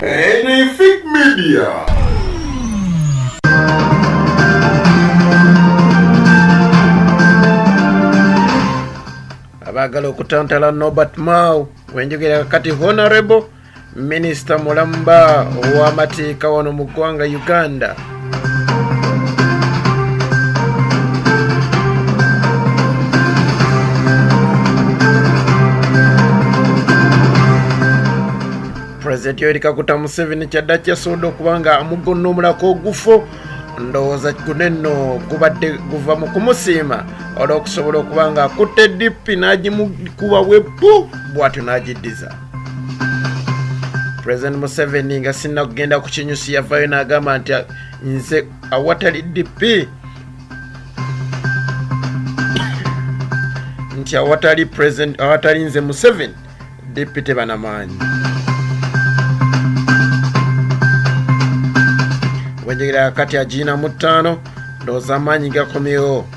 Anything Media. Abagala okutantala Lwaki Mao wenjogera kati Honorable Minister Mulamba ow'amateeka wano mu ggwanga Uganda. President Yoweri Kaguta Museveni kyadda kyasobola okubanga amugonnoomulako ogufo ndowooza gunenno gubadde guva mu kumusiima olw'okusobola okubanga akutte DP n'agimukuba webbu bw'atyo n'agiddiza. President Museveni nga sinna kugenda ku kinyusi yavaayo n'agamba nti nze awatali DP nti awatali nze Museveni DP tebanamaanyi. Wenjegera kati ajina mutano ndowooza amaanyi gakomyewo.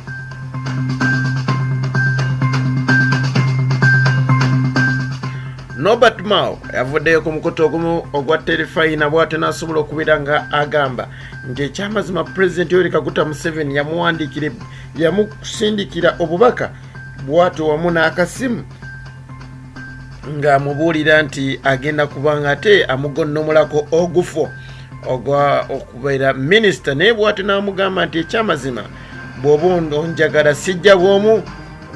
Lwaki Mao yavuddeyo ku mukutu ogumu ogwa terefayina bw'atyo n'asobola okubeera nga agamba nti ekyamazima President Yoweri Kaguta Museveni yamusindikira obubaka bw'atyo wamu n'akasimu ng'amubuulira nti agenda kubanga ate amugonnoomulako ogufo ogwa okubeera minisita, naye bw'atyo n'amugamba nti ekyamazima bw'oba onjagala sijja bw'omu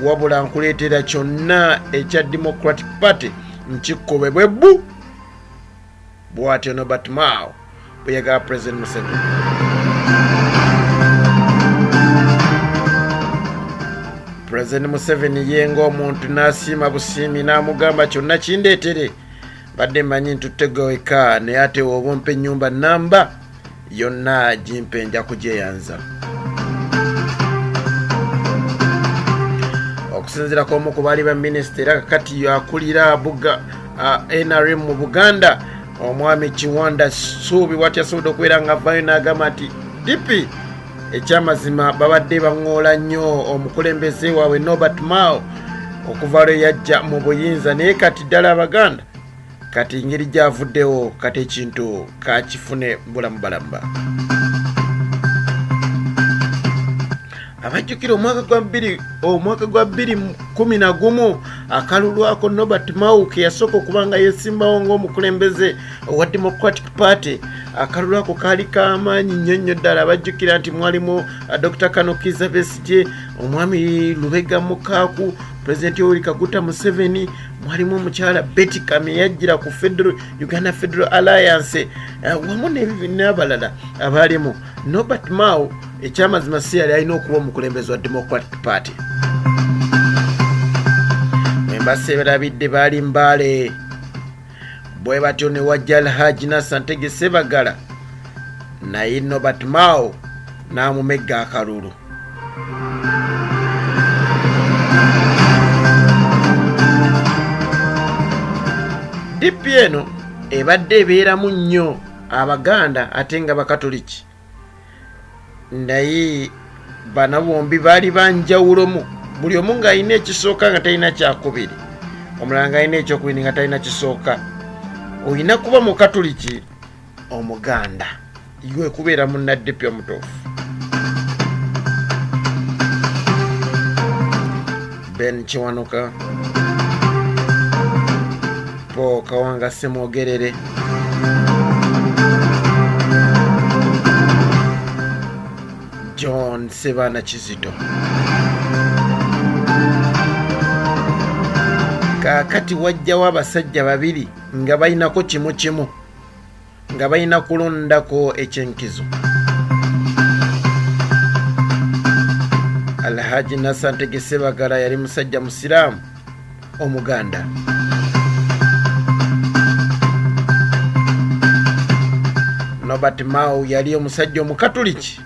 wabula nkuleetera kyonna ekya Democratic Party nkikkobe bwebbu. Bw'atyo Lwaki Mao bwe yagala President Museveni. President Museveni yenga omuntu n'asiima busiimi n'amugamba kyonna kindeetere badde mmanyi ntutegoweka naye ate woba ompa ennyumba namba yonna gimpe nja kugyeyanza. Okusinziirako omu ku baali ba minisita era kakati yakulira NRM mu Buganda omwami Kiwanda Ssuubi bw'atyo asobola okubeera nga avaayo n'agamba nti DP ekyamazima babadde baŋŋoola nnyo omukulembeze waabwe Lwaki Mao okuva lwe yajja mu buyinza, naye kati ddala Abaganda kati ngeri gyavuddewo kati ekintu kakifune bulamu balamba. Abajjukira omwaka gwa 2011 akalulwako Lwaki Mao ke yasooka okubanga yeesimbawo ng'omukulembeze owa Democratic Party. Akalulwako kaali k'amaanyi nnyo ddala. Abajjukira nti mwalimu Dr. Kano Kizza Besigye, omwami Lubega Mukaaku, President Yoweri Kaguta Museveni, mwalimu omukyala Betty Kame yajjira ku Uganda Federal Alliance wamu n'abalala abaalimu. Lwaki Mao ekyamazima si yali alina okuba omukulembeze wa Democratic Party. Embasa ebalabidde baali Mbale bwe batyo ne wajja Alhaji Nassantege Sebagala naye Lwaki Mao n'amumegga akalulu. DP eno ebadde ebeeramu nnyo Abaganda ate nga Bakatoliki, naye bana bombi baali banjawulomu. Buli omu ng'alina ekisooka nga talina kyakubiri, omulala ng'alina ekyokubiri nga talina kisooka. Olina kuba Mukatoliki Omuganda iwe kubeera munna-DP omutuufu. Ben Kiwanuka, Paul Kawanga Semwogerere, John Sebana Kizito. Kaakati wajjawo abasajja babiri nga balinako kimu nga balina kulondako ekyenkizo. Alhaji Nassantege Sebagala yali musajja musiraamu Omuganda. Lwaki Mao yali omusajja Omukatoliki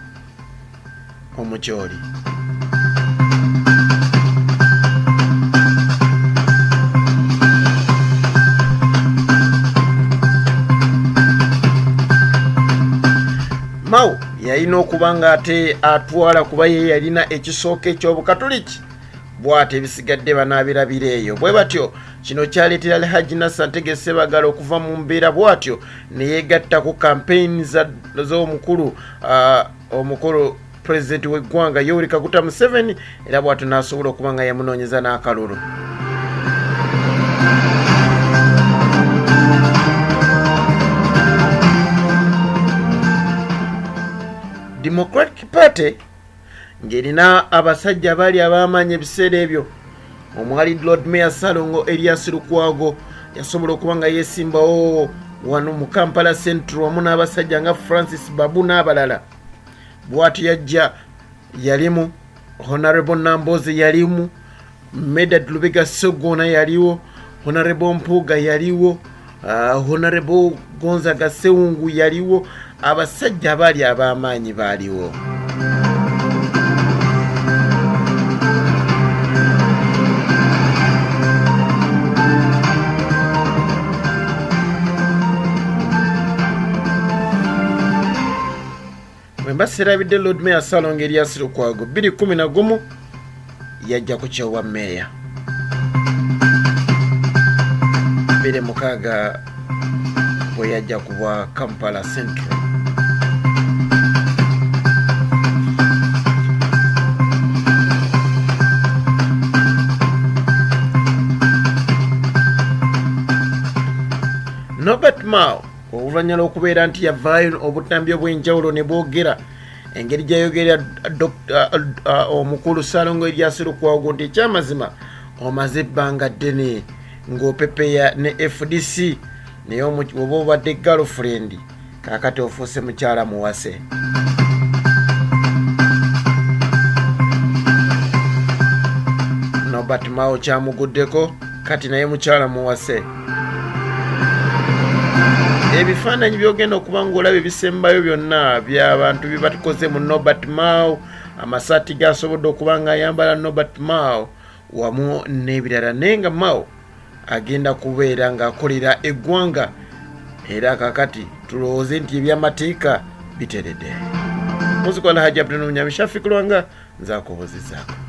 omukyoli. Mao yalina okuba nga ate atwala kuba ye yalina ekisooka eky'Obukatoliki bw'ate ebisigadde banaabirabira eyo. Bwe batyo kino kyaleetera Alhaji Nasser Ntege Ssebaggala okuva mu mbeera bw'atyo ne yeegatta ku kampeyini z'omukulu pulezidenti w'eggwanga Yoweri Kaguta Museveni, era bw'atyo n'asobola okuba nga yamunoonyeza n'akalulu. Democratic Party ng'erina abasajja abaali ab'amaanyi ebiseera ebyo. Omwali Lord Mayor Ssalongo Erias Lukwago yasobola okuba nga yeesimbawo wano mu Kampala Central wamu n'abasajja nga Francis Babu n'abalala. Bw'atyo yajja yalimu Honorable Namboze yalimu, Medad Lubega Sogona yaliwo, Honorable Mpuga yaliwo, Honorable Gonzaga Sewungu yaliwo, abasajja abaali ab'amaanyi baaliwo. Mbasirabidde Lord Mayor Ssalongo Erias Lukwago 2011 yajja ku kyowa meya. 2006 bwe yajja ku bwa Kampala Central. Norbert Mao oluvannyuma okubeera nti yavaayo obutambi obw'enjawulo ne bwogera engeri gy'ayogerera omukulu Ssalongo Erias Lukwago nti ekyamazima omaze ebbanga ddene ng'opepeya ne FDC naye oba obadde girlfriend kaakati ofuuse mukyala muwase. Norbert Mao kyamuguddeko kati naye mukyala muwase. Ebifaananyi byogenda okuba ng'olaba ebisembayo byonna by'abantu bye batukoze mu Norbert Mao, amasaati g'asobodde okuba ng'ayambala Norbert Mao wamu n'ebirala, naye nga Mao agenda kubeera ng'akolera eggwanga era kaakati tulowooze nti eby'amateeka biteredde. Muzikola Hajji Abdul Munyami Shafiq Lwanga nzaakubuuzizaako.